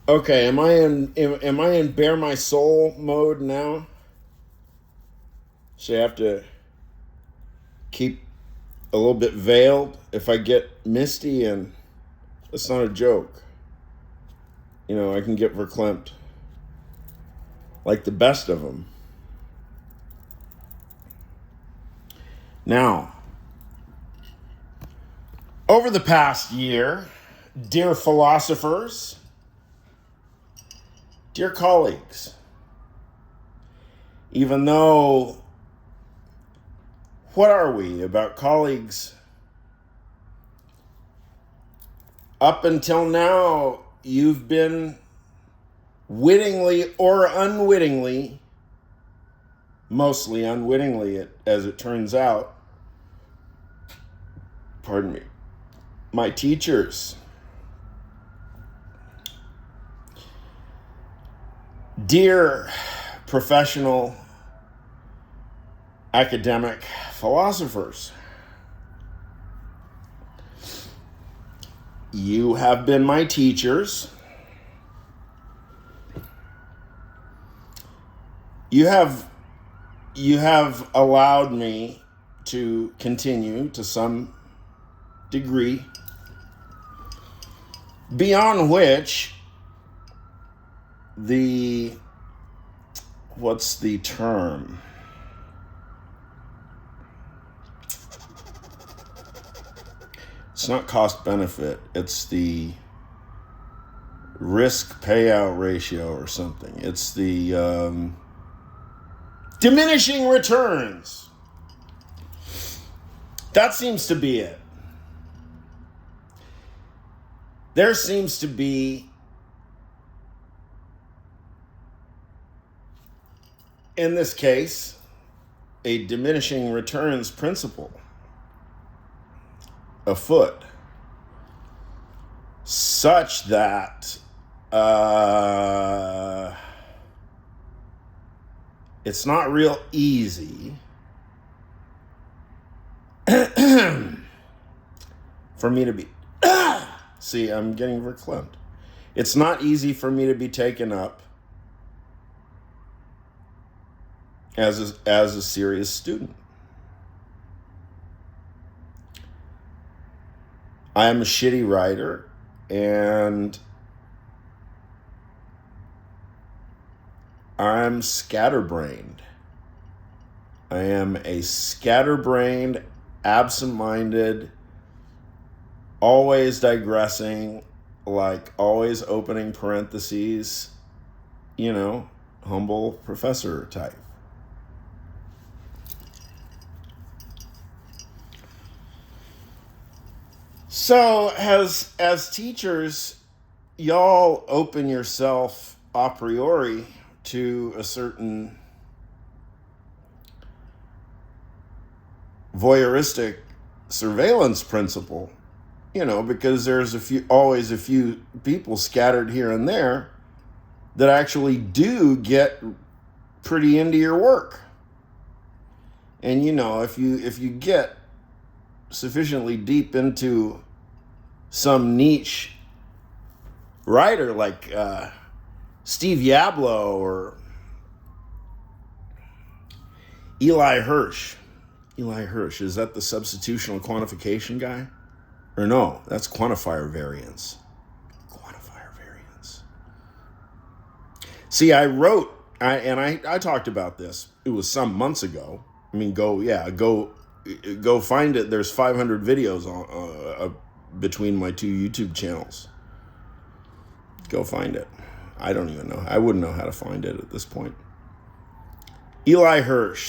Okay, am I in bare my soul mode now? So I have to keep a little bit veiled if I get misty, and it's not a joke. I can get verklempt like the best of them. Now, over the past year, dear philosophers, dear colleagues, even though, what are we about colleagues? Up until now, you've been wittingly or unwittingly, mostly unwittingly, as it turns out, pardon me, my teachers. Dear professional academic philosophers, you have been my teachers. You have allowed me to continue to some degree, beyond which what's the term? It's not cost benefit, it's the risk payout ratio or something. It's the diminishing returns. That seems to be it. There seems to be, in this case, a diminishing returns principle afoot, such that it's not real easy for me to be see, I'm getting verklempt. It's not easy for me to be taken up as a serious student. I am a shitty writer, and I'm scatterbrained. I am a scatterbrained, absent-minded, always digressing, like always opening parentheses, humble professor type. So as teachers, y'all open yourself a priori to a certain voyeuristic surveillance principle, because there's always a few people scattered here and there that actually do get pretty into your work. And if you get sufficiently deep into some niche writer like Steve Yablo or Eli Hirsch. Eli Hirsch, is that the substitutional quantification guy? Or no, that's quantifier variance. Quantifier variance. See, I talked about this. It was some months ago. I mean, go find it. There's 500 videos on between my two YouTube channels. Go find it. I don't even know. I wouldn't know how to find it at this point. Eli Hirsch,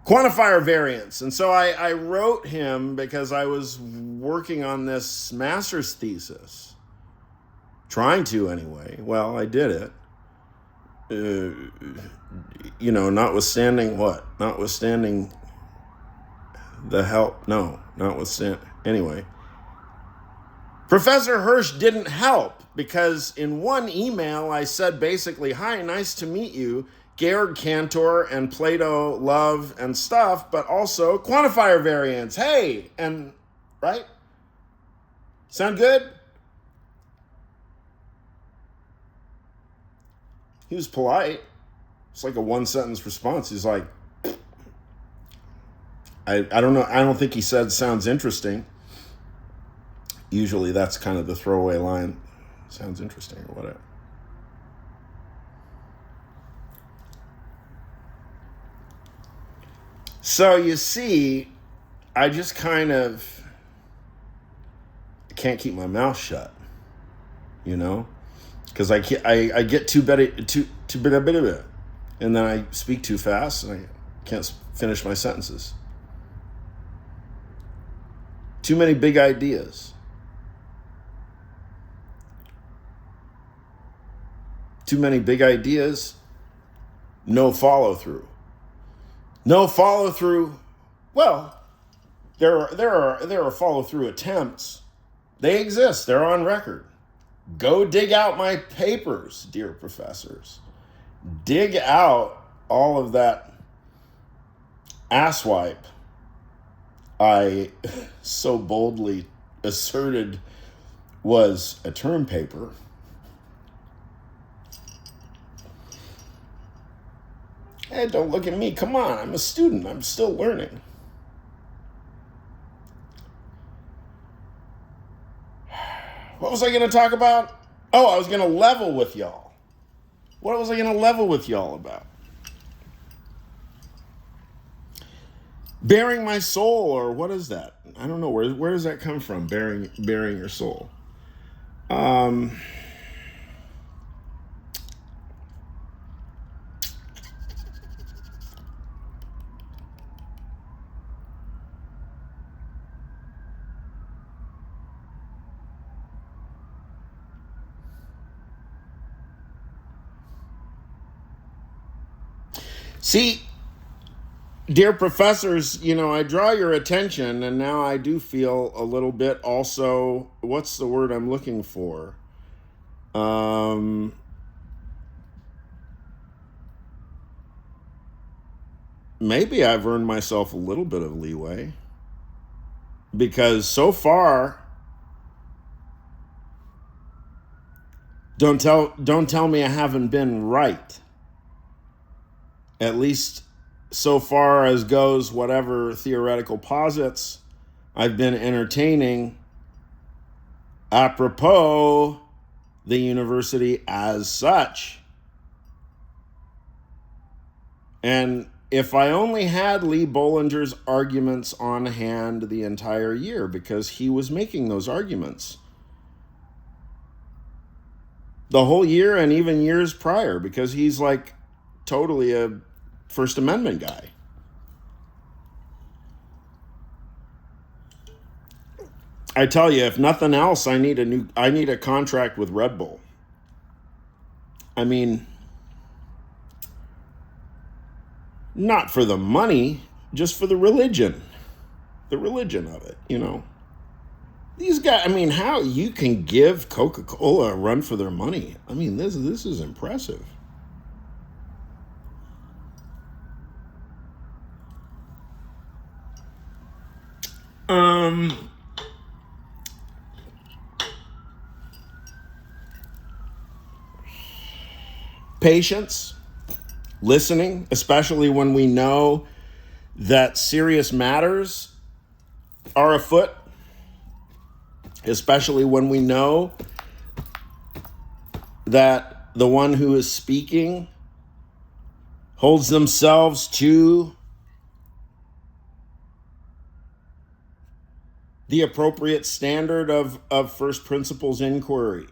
quantifier variance. And so I wrote him because I was working on this master's thesis. Trying to, anyway. Well, I did it. Notwithstanding what? Notwithstanding the help. No, notwithstanding. Anyway. Professor Hirsch didn't help because in one email I said basically, hi, nice to meet you, Georg Cantor and Plato love and stuff, but also quantifier variance. Hey, and right? Sound good? He was polite. It's like a one-sentence response. He's like, I don't know. I don't think he said sounds interesting. Usually that's kind of the throwaway line. Sounds interesting or whatever. So you see, I just kind of can't keep my mouth shut, you know, because I get too bit, and then I speak too fast and I can't finish my sentences. Too many big ideas. Too many big ideas. No follow through. No follow through. Well, there are follow through attempts. They exist. They're on record. Go dig out my papers, dear professors. Dig out all of that asswipe I so boldly asserted was a term paper. Hey, don't look at me. Come on, I'm a student. I'm still learning. What was I going to talk about? Oh, I was going to level with y'all. What was I going to level with y'all about? Bearing my soul, or what is that? I don't know. Where does that come from? Bearing your soul. See, dear professors, I draw your attention, and now I do feel a little bit also, what's the word I'm looking for? Maybe I've earned myself a little bit of leeway, because so far, don't tell me I haven't been right. At least so far as goes whatever theoretical posits I've been entertaining apropos the university as such. And if I only had Lee Bollinger's arguments on hand the entire year, because he was making those arguments the whole year and even years prior, because he's like totally a First Amendment guy. I tell you, if nothing else, I need a contract with Red Bull. I mean, not for the money, just for the religion of it, These guys, how you can give Coca-Cola a run for their money. This is impressive. Patience, listening, especially when we know that serious matters are afoot, especially when we know that the one who is speaking holds themselves to the appropriate standard of first principles inquiry.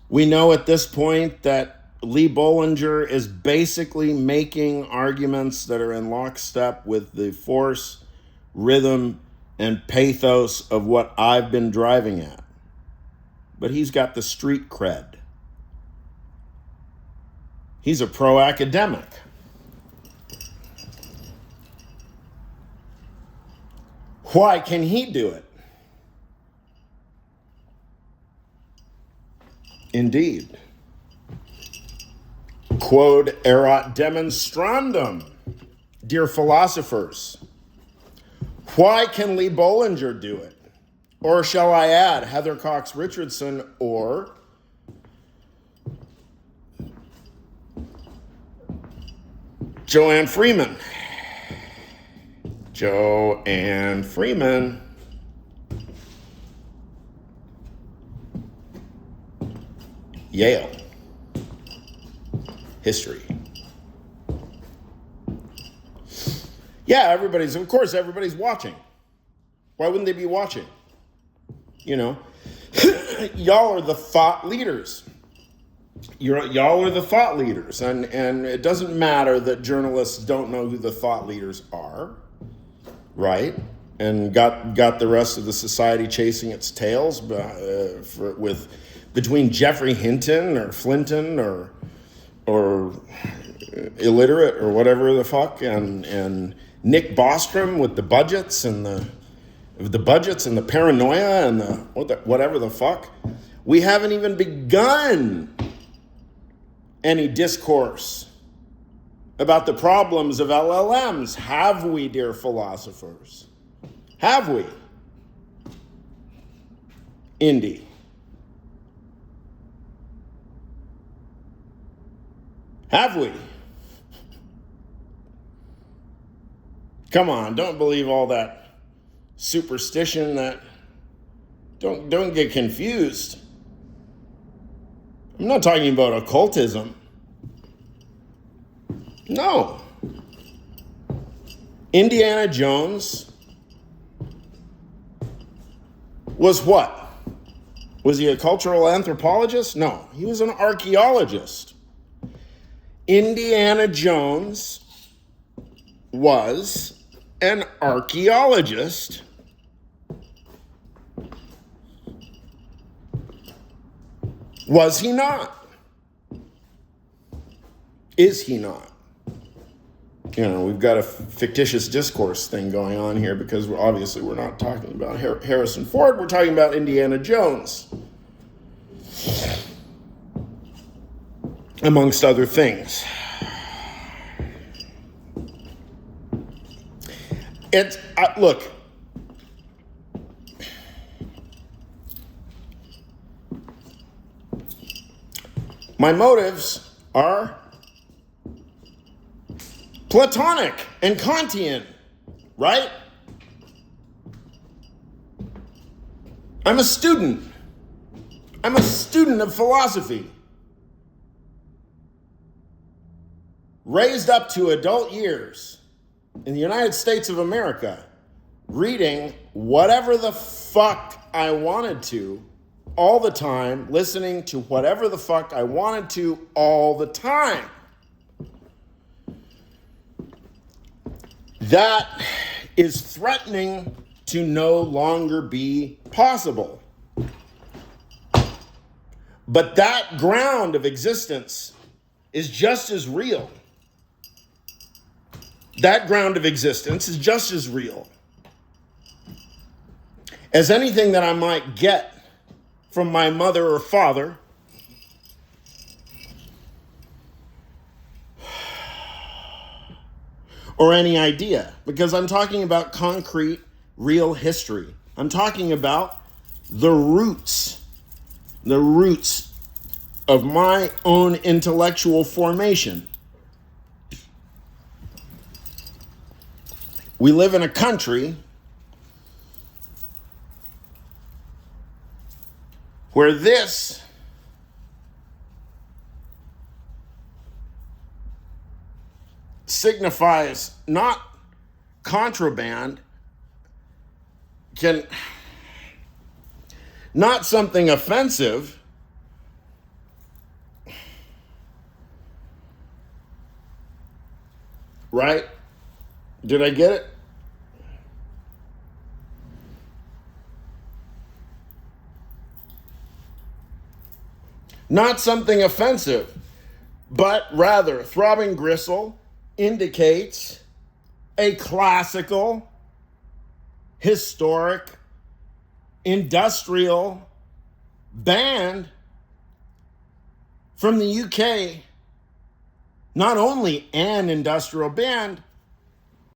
We know at this point that Lee Bollinger is basically making arguments that are in lockstep with the force, rhythm, and pathos of what I've been driving at. But he's got the street cred. He's a pro-academic. Why can he do it? Indeed. Quod erat demonstrandum, dear philosophers. Why can Lee Bollinger do it? Or shall I add Heather Cox Richardson or Joanne Freeman? Joanne Freeman. Yale. History. Yeah, everybody's watching. Why wouldn't they be watching? You know, y'all are the thought leaders. Y'all are the thought leaders. And it doesn't matter that journalists don't know who the thought leaders are, right? And got the rest of the society chasing its tails between Jeffrey Hinton or Flinton or illiterate or whatever the fuck, and Nick Bostrom with the budgets and the paranoia and whatever the fuck. We haven't even begun any discourse about the problems of LLMs. Have we, dear philosophers? Have we? Indy. Have we? Come on, don't believe all that superstition. Don't get confused. I'm not talking about occultism. No. Indiana Jones was what? Was he a cultural anthropologist? No, he was an archaeologist. Indiana Jones was an archaeologist. Was he not? Is he not? You know, we've got a fictitious discourse thing going on here because we're not talking about Harrison Ford. We're talking about Indiana Jones, amongst other things. Look, my motives are Platonic and Kantian, right? I'm a student of philosophy. Raised up to adult years in the United States of America, reading whatever the fuck I wanted to all the time, listening to whatever the fuck I wanted to all the time. That is threatening to no longer be possible. But that ground of existence is just as real. That ground of existence is just as real as anything that I might get from my mother or father, or any idea, because I'm talking about concrete, real history. I'm talking about the roots of my own intellectual formation. We live in a country where this signifies not contraband, not something offensive, right? Did I get it? Not something offensive, but rather Throbbing Gristle indicates a classical, historic, industrial band from the UK. Not only an industrial band,